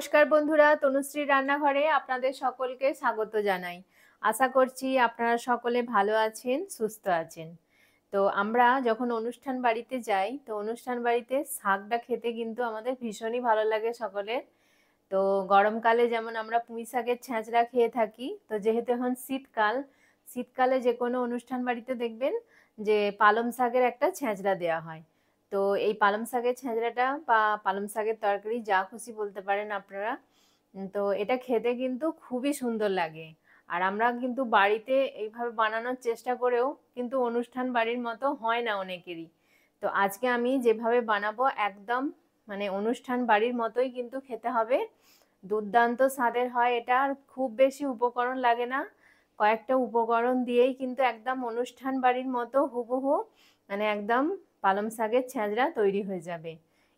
নমস্কার বন্ধুরা, তনুশ্রী রান্নাঘরে আপনাদের সকলকে স্বাগত জানাই। আশা করছি আপনারা সকলে ভালো আছেন, সুস্থ আছেন। তো আমরা যখন অনুষ্ঠান বাড়িতে যাই, তো অনুষ্ঠান বাড়িতে শাকটা খেতে কিন্তু আমাদের ভীষণই ভালো লাগে সকলের। তো গরমকালে যেমন আমরা পুঁই শাকের ছ্যাঁচড়া খেয়ে থাকি, তো যেহেতু এখন শীতকাল, শীতকালে যে কোনো অনুষ্ঠান বাড়িতে দেখবেন যে পালং শাকের একটা ছ্যাঁচড়া দেওয়া হয়। তো এই পালং শাকের ছ্যাঁচড়াটা বা পালং শাকের তরকারি যা খুশি বলতে পারেন আপনারা। তো এটা খেতে কিন্তু খুবই সুন্দর লাগে। আর আমরা কিন্তু বাড়িতে এইভাবে বানানোর চেষ্টা করেও কিন্তু অনুষ্ঠান বাড়ির মতো হয় না অনেকেরই। তো আজকে আমি যেভাবে বানাবো একদম মানে অনুষ্ঠান বাড়ির মতোই কিন্তু খেতে হবে। দুর্দান্ত স্বাদের হয় এটা, আর খুব বেশি উপকরণ লাগে না। কয়েকটা উপকরণ দিয়েই কিন্তু একদম অনুষ্ঠান বাড়ির মতো হুবহু মানে একদম পালং শাকের ছ্যাঁচড়া তৈরি হয়ে যাবে।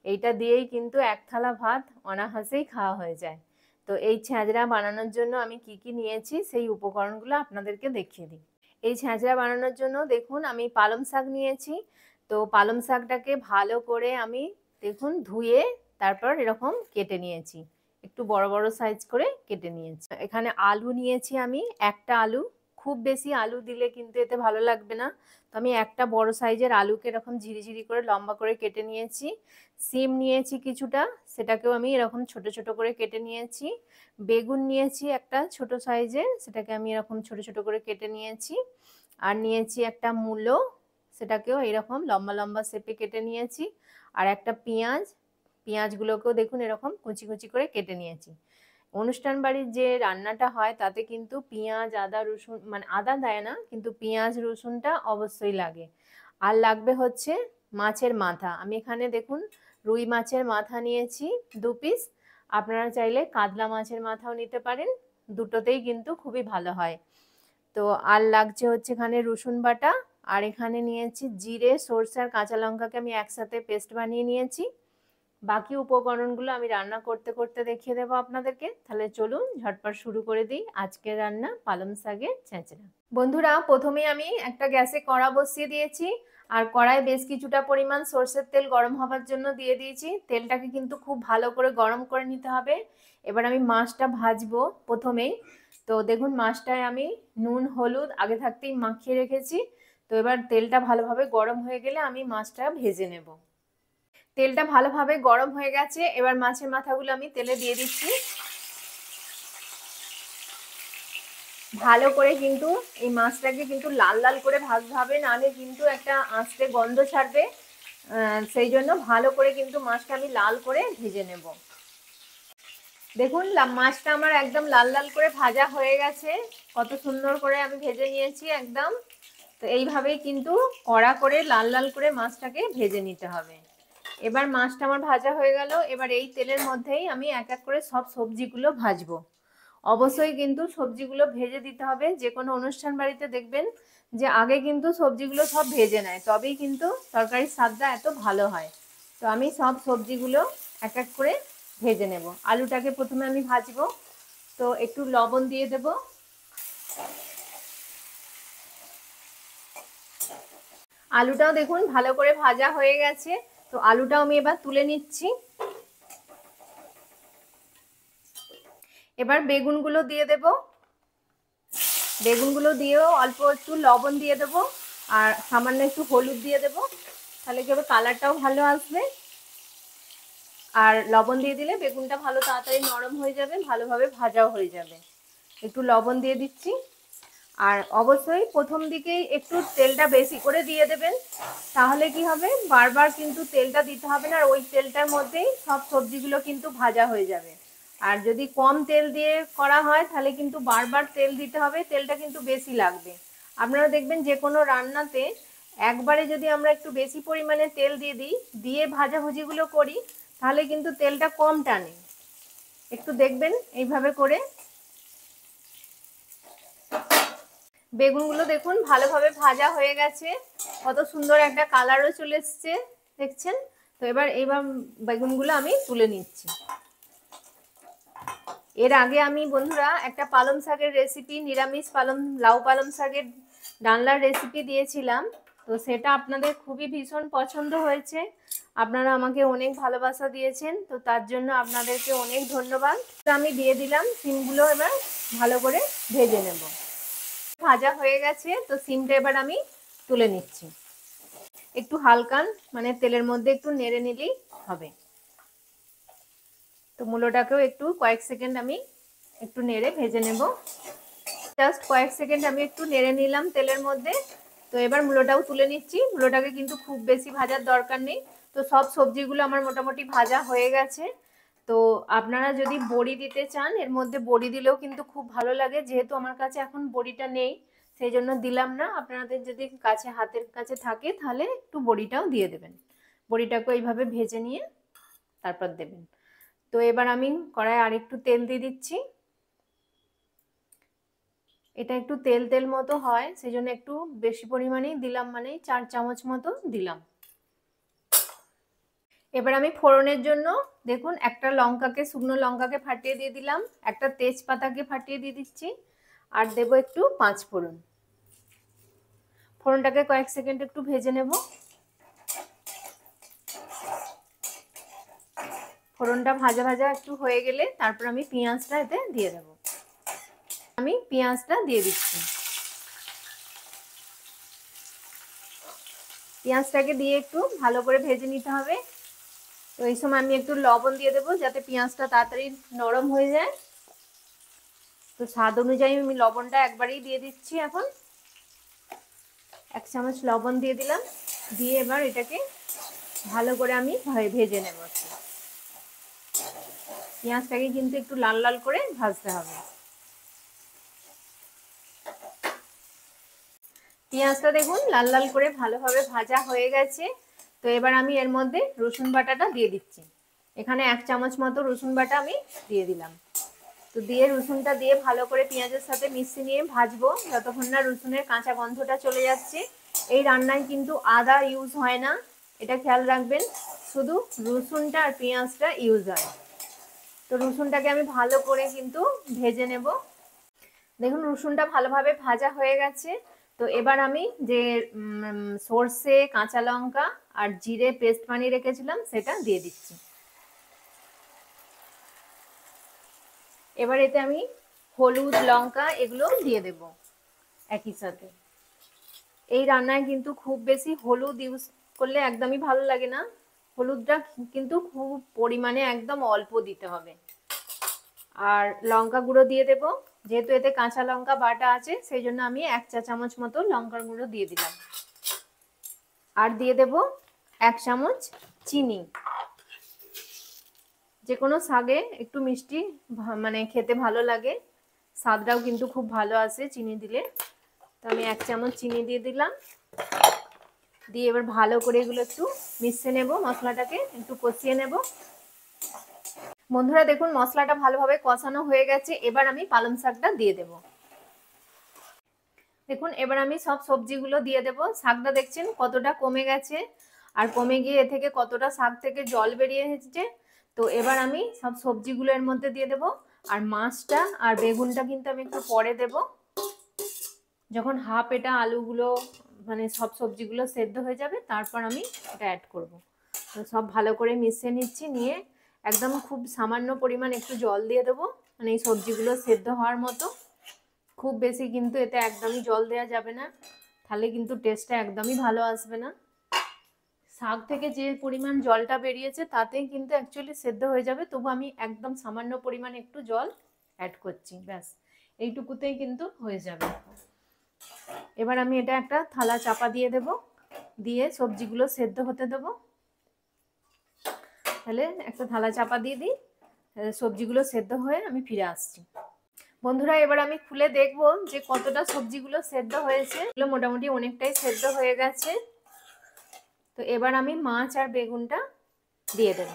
এইটা দিয়েই কিন্তু এক থালা ভাত অনায়াসেই খাওয়া হয়ে যায়। তো এই ছ্যাঁচড়া বানানোর জন্য আমি কি কি নিয়েছি সেই উপকরণগুলো আপনাদেরকে দেখিয়ে দিই। এই ছ্যাঁচড়া বানানোর জন্য দেখুন আমি পালং শাক নিয়েছি। তো পালং শাকটাকে ভালো করে আমি দেখুন ধুয়ে তারপর এরকম কেটে নিয়েছি, একটু বড় বড় সাইজ করে কেটে নিয়েছি। এখানে আলু নিয়েছি আমি একটা আলু, খুব বেশি আলু দিলে কিন্তু এতে ভালো লাগবে না। তো আমি একটা বড় সাইজের আলুকে এরকম ঝিরিঝিরি করে লম্বা করে কেটে নিয়েছি। সিম নিয়েছি কিছুটা, সেটাকেও আমি এরকম ছোট ছোট করে কেটে নিয়েছি। বেগুন নিয়েছি একটা ছোট সাইজের, সেটাকে আমি এরকম ছোট ছোট করে কেটে নিয়েছি। আর নিয়েছি একটা মূলো, সেটাকেও এরকম লম্বা লম্বা শেপে কেটে নিয়েছি। আর একটা পেঁয়াজ, পেঁয়াজগুলোকেও দেখুন এরকম কুচি কুচি করে কেটে নিয়েছি। অনুষ্ঠান বাড়ির যে রান্নাটা হয় তাতে কিন্তু পেঁয়াজ আদা রসুন মানে আদা দেয় না, কিন্তু পেঁয়াজ রসুনটা অবশ্যই লাগে। আর লাগবে হচ্ছে মাছের মাথা। আমি এখানে দেখুন রুই মাছের মাথা নিয়েছি 2 পিস। আপনারা চাইলে কাতলা মাছের মাথাও নিতে পারেন, দুটোতেই কিন্তু খুবই ভালো হয়। তো আর লাগছে হচ্ছে এখানে রসুন বাটা, আর এখানে নিয়েছি জিরে সরষে আর কাঁচা লঙ্কাকে আমি একসাথে পেস্ট বানিয়ে নিয়েছি। বাকি উপকরণগুলো আমি রান্না করতে করতে দেখিয়ে দেবো আপনাদেরকে। তাহলে চলুন ঝটপট শুরু করে দিই আজকের রান্না পালং শাকের ছ্যাঁচড়া। বন্ধুরা, প্রথমে আমি একটা গ্যাসে কড়া বসিয়ে দিয়েছি, আর কড়ায় বেশ কিছুটা পরিমাণ সরষের তেল গরম হবার জন্য দিয়ে দিয়েছি। তেলটাকে কিন্তু খুব ভালো করে গরম করে নিতে হবে। এবার আমি মাছটা ভাজবো প্রথমেই। তো দেখুন মাছটায় আমি নুন হলুদ আগে থাকতেই মাখিয়ে রেখেছি। তো এবার তেলটা ভালোভাবে গরম হয়ে গেলে আমি মাছটা ভেজে নেব। তেলটা ভালোভাবে গরম হয়ে গেছে, এবার মাছের মাথাগুলো আমি তেলে দিয়ে দিচ্ছি। ভালো করে কিন্তু এই মাছটাকে কিন্তু লাল লাল করে ভাজতে হবে, নাহলে কিন্তু একটা আঁচড়ে গন্ধ ছাড়বে। সেই জন্য ভালো করে কিন্তু মাছটা আমি লাল করে ভেজে নেব। দেখুন মাছটা আমার একদম লাল লাল করে ভাজা হয়ে গেছে, কত সুন্দর করে আমি ভেজে নিয়েছি একদম। তো এইভাবেই কিন্তু কড়া করে লাল লাল করে মাছটাকে ভেজে নিতে হবে। এবার মাছটা আমার ভাজা হয়ে গেল। এবার এই তেলের মধ্যেই আমি এক এক করে সব সবজিগুলো ভাজবো। অবশ্যই কিন্তু সবজিগুলো ভেজে দিতে হবে। যে কোনো অনুষ্ঠান বাড়িতে দেখবেন যে আগে কিন্তু সবজিগুলো সব ভেজে নেয়, তবেই কিন্তু তরকারির স্বাদটা এত ভালো হয়। তো আমি সব সবজিগুলো এক এক করে ভেজে নেব। আলুটাকে প্রথমে আমি ভাজবো, তো একটু লবণ দিয়ে দেব। আলুটাও দেখুন ভালো করে ভাজা হয়ে গেছে। তো আলুটাও আমি এবার তুলে নিচ্ছি। এবার বেগুনগুলো দিয়ে দেব। বেগুনগুলো দিয়েও অল্প একটু লবণ দিয়ে দেবো, আর সামান্য একটু হলুদ দিয়ে দেবো, তাহলে কি হবে কালারটাও ভালো আসবে। আর লবণ দিয়ে দিলে বেগুনটা ভালো তাড়াতাড়ি নরম হয়ে যাবে, ভালোভাবে ভাজাও হয়ে যাবে। একটু লবণ দিয়ে দিচ্ছি। আর অবশ্যই প্রথম দিকেই একটু তেলটা বেশি করে দিয়ে দেবেন, তাহলে কি হবে বারবার কিন্তু তেলটা দিতে হবে না, আর ওই তেলটার মধ্যেই সব সবজিগুলো কিন্তু ভাজা হয়ে যাবে। আর যদি কম তেল দিয়ে করা হয় তাহলে কিন্তু বারবার তেল দিতে হবে, তেলটা কিন্তু বেশি লাগবে। আপনারা দেখবেন যে কোনো রান্নাতে একবারে যদি আমরা একটু বেশি পরিমাণে তেল দিয়ে দিই, দিয়ে ভাজাভুজিগুলো করি, তাহলে কিন্তু তেলটা কম টানে। একটু দেখবেন এইভাবে করে। বেগুনগুলো দেখুন ভালোভাবে ভাজা হয়ে গেছে, কত সুন্দর একটা কালারও চলে এসছে, দেখছেন? তো এবার বেগুনগুলো আমি তুলে নিচ্ছি। এর আগে আমি বন্ধুরা একটা পালং শাকের রেসিপি, নিরামিষ লাউ পালং শাকের ডালনার রেসিপি দিয়েছিলাম। তো সেটা আপনাদের খুবই ভীষণ পছন্দ হয়েছে। আপনারা আমাকে অনেক ভালোবাসা দিয়েছেন, তো তার জন্য আপনাদেরকে অনেক ধন্যবাদ। তো আমি দিয়ে দিলাম সিমগুলো, এবার ভালো করে ভেজে নেব। ভাজা হয়ে গেছে, তো সিমটা এবার আমি তুলে নিচ্ছি। একটু হালকা মানে তেলের মধ্যে একটু নেড়ে নিলেই হবে। তো মূলোটাকেও একটু কয়েক সেকেন্ড আমি একটু নেড়ে ভেজে নেব। জাস্ট কয়েক সেকেন্ড আমি একটু নেড়ে নিলাম তেলের মধ্যে। তো এবার মূলোটাও তুলে নিচ্ছি। মূলোটাকে কিন্তু খুব বেশি ভাজার দরকার নেই। তো সব সবজিগুলো আমার মোটামুটি ভাজা হয়ে গেছে। তো আপনারা যদি বড়ি দিতে চান, এর মধ্যে বড়ি দিলেও কিন্তু খুব ভালো লাগে। যেহেতু আমার কাছে এখন বড়িটা নেই, সেই জন্য দিলাম না। আপনাদের যদি কাছে হাতের কাছে থাকে তাহলে একটু বড়িটাও দিয়ে দেবেন। বড়িটাকে এইভাবে ভেজে নিয়ে তারপর দেবেন। তো এবার আমি কড়াই আর একটু তেল দিয়ে দিচ্ছি। এটা একটু তেল তেল মতো হয়, সেই জন্য একটু বেশি পরিমাণেই দিলাম, মানে 4 চামচ মতো দিলাম। এবার আমি ফোড়নের জন্য দেখুন একটা লঙ্কাকে, শুকনো লঙ্কাকে ফাটিয়ে দিয়ে দিলাম, একটা তেজপাতাকে ফাটিয়ে দিয়ে দিচ্ছি, আর দেব একটু 5 ফোড়ন। ফোড়নটাকে কয়েক সেকেন্ড একটু ভেজে নেব। ফোড়নটা ভাজা ভাজা একটু হয়ে গেলে তারপর আমি পেঁয়াজটা এতে দিয়ে দেব। আমি পেঁয়াজটা দিয়ে দিচ্ছি। পেঁয়াজটাকে দিয়ে একটু ভালো করে ভেজে নিতে হবে। তো এই সময় আমি একটু লবণ দিয়ে দেবো যাতে পেঁয়াজটা তাড়াতাড়ি নরম হয়ে যায়। তো স্বাদ অনুযায়ী আমি লবণটা একবারেই দিয়ে দিচ্ছি। এখন 1 চামচ লবণ দিয়ে দিলাম। দিয়ে এবার এটাকে ভালো করে আমি ভেজে নেব। পেঁয়াজটাকে কিন্তু একটু লাল লাল করে ভাজতে হবে। পেঁয়াজটা দেখুন লাল লাল করে ভালোভাবে ভাজা হয়ে গেছে। তো এবার আমি এর মধ্যে রসুন বাটাটা দিয়ে দিচ্ছি। এখানে 1 চামচ মতো রসুন বাটা আমি দিয়ে দিলাম। তো দিয়ে রসুনটা দিয়ে ভালো করে পেঁয়াজের সাথে মিশিয়ে নিয়ে ভাজবো যতক্ষণ না রসুনের কাঁচা গন্ধটা চলে যাচ্ছে। এই রান্নায় কিন্তু আদা ইউজ হয় না, এটা খেয়াল রাখবেন। শুধু রসুনটা আর পেঁয়াজটা ইউজ হয়। তো রসুনটাকে আমি ভালো করে কিন্তু ভেজে নেব। দেখুন রসুনটা ভালোভাবে ভাজা হয়ে গেছে। তো এবার আমি যে সর্ষে, কাঁচা লঙ্কা আর জিরে পেস্ট বানিয়ে রেখেছিলাম সেটা দিয়ে দিচ্ছি। এবার এতে আমি হলুদ, লঙ্কা এগুলো দিয়ে দেব একই সাথে। এই রান্নায় কিন্তু খুব বেশি হলুদ ইউজ করলে একদমই ভালো লাগে না। হলুদটা কিন্তু খুব পরিমাণে একদম অল্প দিতে হবে। আর লঙ্কা গুঁড়ো দিয়ে দেব। যেহেতু এতে কাঁচা লঙ্কা বাটা আছে সেই জন্য আমি 1 চা চামচ মতো লঙ্কার গুঁড়ো দিয়ে দিলাম। আর দিয়ে দেব 1 চামচ চিনি। যে কোনো শাকে একটু মিষ্টি মানে খেতে ভালো লাগে, স্বাদটাও কিন্তু খুব ভালো আসে চিনি দিলে। তো আমি 1 চামচ চিনি দিয়ে দিলাম। দিয়ে এবার ভালো করে এগুলো একটু মিশিয়ে নেব, মশলাটাকে একটু কষিয়ে নেব। বন্ধুরা দেখুন মশলাটা ভালোভাবে কষানো হয়ে গেছে। এবার আমি পালং শাকটা দিয়ে দেব। দেখুন এবার আমি সব সবজিগুলো দিয়ে দেব। শাকটা দেখছেন কতটা কমে গেছে, আর কমে গিয়ে এ থেকে কতটা শাক থেকে জল বেরিয়ে এসেছে। তো এবার আমি সব সবজিগুলো এর মধ্যে দিয়ে দেব। আর মাছটা আর বেগুনটা কিন্তু আমি একটু পরে দেব, যখন হাফ এটা আলুগুলো মানে সব সবজিগুলো সেদ্ধ হয়ে যাবে তারপর আমি এটা অ্যাড করব। তো সব ভালো করে মিশিয়ে নিচ্ছি, নিয়ে একদম খুব সামান্য পরিমাণ একটু জল দিয়ে দেবো, মানে এই সবজিগুলো সেদ্ধ হওয়ার মতো। খুব বেশি কিন্তু এতে একদমই জল দেওয়া যাবে না, তাহলে কিন্তু টেস্টটা একদমই ভালো আসবে না। শাক থেকে যে পরিমাণ জলটা বেরিয়েছে তাতেই কিন্তু অ্যাকচুয়ালি সেদ্ধ হয়ে যাবে, তবু আমি একদম সামান্য পরিমাণে একটু জল অ্যাড করছি, ব্যাস এইটুকুতেই কিন্তু হয়ে যাবে। এবার আমি এটা একটা থালা চাপা দিয়ে দেব, দিয়ে সবজিগুলো সেদ্ধ হতে দেব। তাহলে একটা থালা চাপা দিয়ে দিই, সবজিগুলো সেদ্ধ হয়ে আমি ফিরে আসছি। বন্ধুরা এবার আমি খুলে দেখব যে কতটা সবজিগুলো সেদ্ধ হয়েছে। এগুলো মোটামুটি অনেকটাই সেদ্ধ হয়ে গেছে। তো এবার আমি মাছ আর বেগুনটা দিয়ে দেব।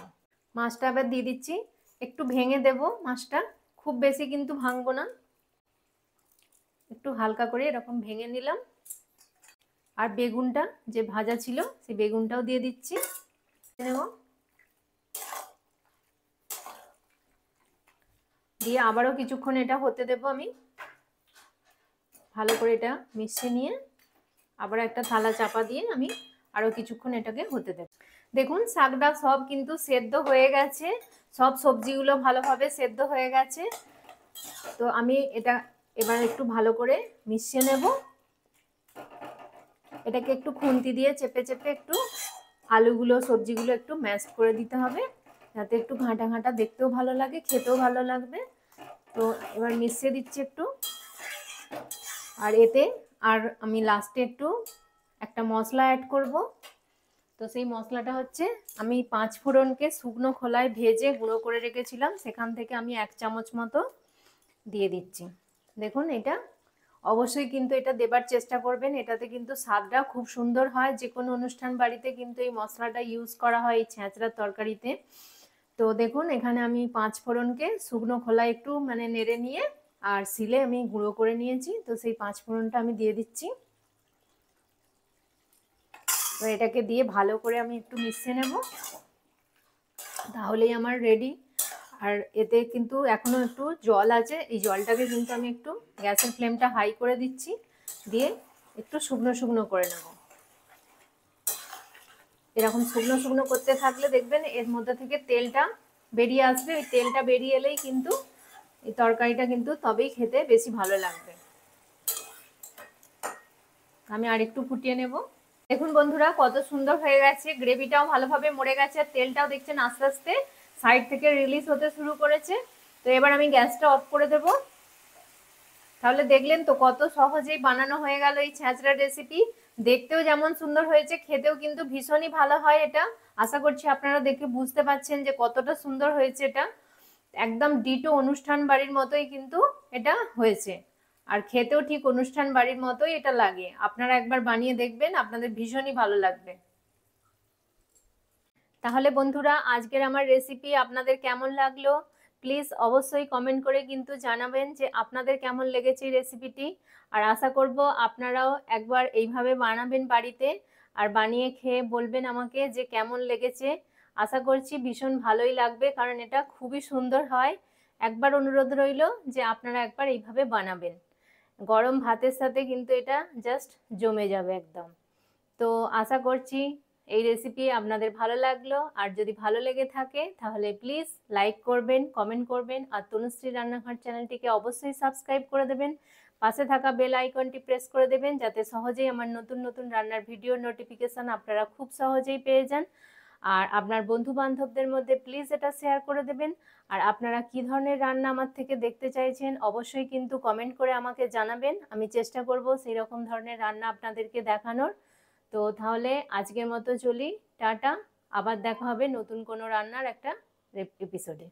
মাছটা আবার দিয়ে দিচ্ছি, একটু ভেঙে দেব মাছটা, খুব বেশি কিন্তু ভাঙবো না, একটু হালকা করে এরকম ভেঙে নিলাম। আর বেগুনটা যে ভাজা ছিল সেই বেগুনটাও দিয়ে দিচ্ছি। দিয়ে আবারও কিছুক্ষণ এটা হতে দেব। আমি ভালো করে এটা মিশিয়ে নিয়ে আবার একটা থালা চাপা দিয়ে আমি আরো কিছুক্ষণ এটাকে হতে দেব। দেখুন শাকটা সব কিন্তু সেদ্ধ হয়ে গেছে, সব সবজিগুলো ভালোভাবে সেদ্ধ হয়ে গেছে। তো আমি এটা এবার একটু ভালো করে মিশিয়ে নেব। এটাকে একটু খুন্তি দিয়ে চেপে চেপে একটু আলুগুলো সবজিগুলো একটু ম্যাশ করে দিতে হবে, যাতে একটু ঘাঁটা ঘাঁটা দেখতেও ভালো লাগে, খেতেও ভালো লাগবে। তো এবার মিশিয়ে দিচ্ছি একটু। আর এতে আর আমি লাস্টে একটু একটা মশলা অ্যাড করব। তো সেই মশলাটা হচ্ছে, আমি 5 ফোড়নকে শুকনো খোলায় ভেজে গুঁড়ো করে রেখেছিলাম, সেখান থেকে আমি 1 চামচ মতো দিয়ে দিচ্ছি। দেখুন এটা অবশ্যই কিন্তু এটা দেবার চেষ্টা করবেন, এটাতে কিন্তু স্বাদটা খুব সুন্দর হয়। যে কোনো অনুষ্ঠান বাড়িতে কিন্তু এই মশলাটা ইউজ করা হয় এই ছেঁচড়ার তরকারিতে। তো দেখুন এখানে আমি 5 ফোড়নকে শুকনো খোলায় একটু মানে নেড়ে নিয়ে আর শিলে আমি গুঁড়ো করে নিয়েছি। তো সেই 5 ফোড়নটা আমি দিয়ে দিচ্ছি। তো এটাকে দিয়ে ভালো করে আমি একটু মিশিয়ে নেব, তাহলেই আমার রেডি। আর এতে কিন্তু এখনো একটু জল আছে, এই জলটাকে কিন্তু আমি একটু গ্যাসের ফ্লেমটা হাই করে দিচ্ছি, দিয়ে একটু শুকনো শুকনো করে নেব। এরকম শুকনো শুকনো করতে থাকলে দেখবেন এর মধ্যে থেকে তেলটা বেরিয়ে আসবে। ওই তেলটা বেরিয়ে এলেই কিন্তু এই তরকারিটা কিন্তু তবেই খেতে বেশি ভালো লাগবে। আমি আরেকটু ফুটিয়ে নেব। দেখুন বন্ধুরা কত সুন্দর হয়ে গেছে, গ্রেভিটাও ভালোভাবে মরে গেছে, আর তেলটাও দেখছেন আস্তে আস্তে সাইড থেকে রিলিজ হতে শুরু করেছে। তো এবার আমি গ্যাসটা অফ করে দেব। তাহলে দেখলেন তো কত সহজেই বানানো হয়ে গেল এই ছেঁচড়া রেসিপি। দেখতেও যেমন সুন্দর হয়েছে, খেতেও কিন্তু ভীষণই ভালো হয় এটা। আশা করছি আপনারা দেখে বুঝতে পারছেন যে কতটা সুন্দর হয়েছে এটা। একদম ডিটো অনুষ্ঠান বাড়ির মতোই কিন্তু এটা হয়েছে, আর খেতেও ঠিক অনুষ্ঠান বাড়ির মতোই এটা লাগে। আপনারা একবার বানিয়ে দেখবেন, আপনাদের ভীষণই ভালো লাগবে। তাহলে বন্ধুরা আজকের আমার রেসিপি আপনাদের কেমন লাগলো প্লিজ অবশ্যই কমেন্ট করে কিন্তু জানাবেন যে আপনাদের কেমন লেগেছে এই রেসিপিটি। আর আশা করব আপনারাও একবার এইভাবে বানাবেন বাড়িতে, আর বানিয়ে খেয়ে বলবেন আমাকে যে কেমন লেগেছে। আশা করছি ভীষণ ভালোই লাগবে, কারণ এটা খুবই সুন্দর হয়। একবার অনুরোধ রইল যে আপনারা একবার এইভাবে বানাবেন, গরম ভাতের সাথে কিন্তু এটা জাস্ট জমে যাবে একদম। তো আশা করছি এই রেসিপি আপনাদের ভালো লাগলো, আর যদি ভালো লেগে থাকে তাহলে প্লিজ লাইক করবেন, কমেন্ট করবেন, আর তনুশ্রী রান্নাঘর চ্যানেলটিকে অবশ্যই সাবস্ক্রাইব করে দেবেন। পাশে থাকা বেল আইকনটি প্রেস করে দেবেন, যাতে সহজেই আমার নতুন নতুন রান্নার ভিডিও নোটিফিকেশন আপনারা খুব সহজেই পেয়ে যান। আর আপনার বন্ধু বান্ধবদের মধ্যে প্লিজ এটা শেয়ার করে দেবেন। আর আপনারা কি ধরনের রান্না আমার থেকে দেখতে চাইছেন অবশ্যই কিন্তু কমেন্ট করে আমাকে জানাবেন, আমি চেষ্টা করব সেই রকম ধরনের রান্না আপনাদেরকে দেখানোর। তো তাহলে আজকের মতো চলি, টাটা। আবার দেখা হবে নতুন কোনো রান্নার একটা এপিসোডে।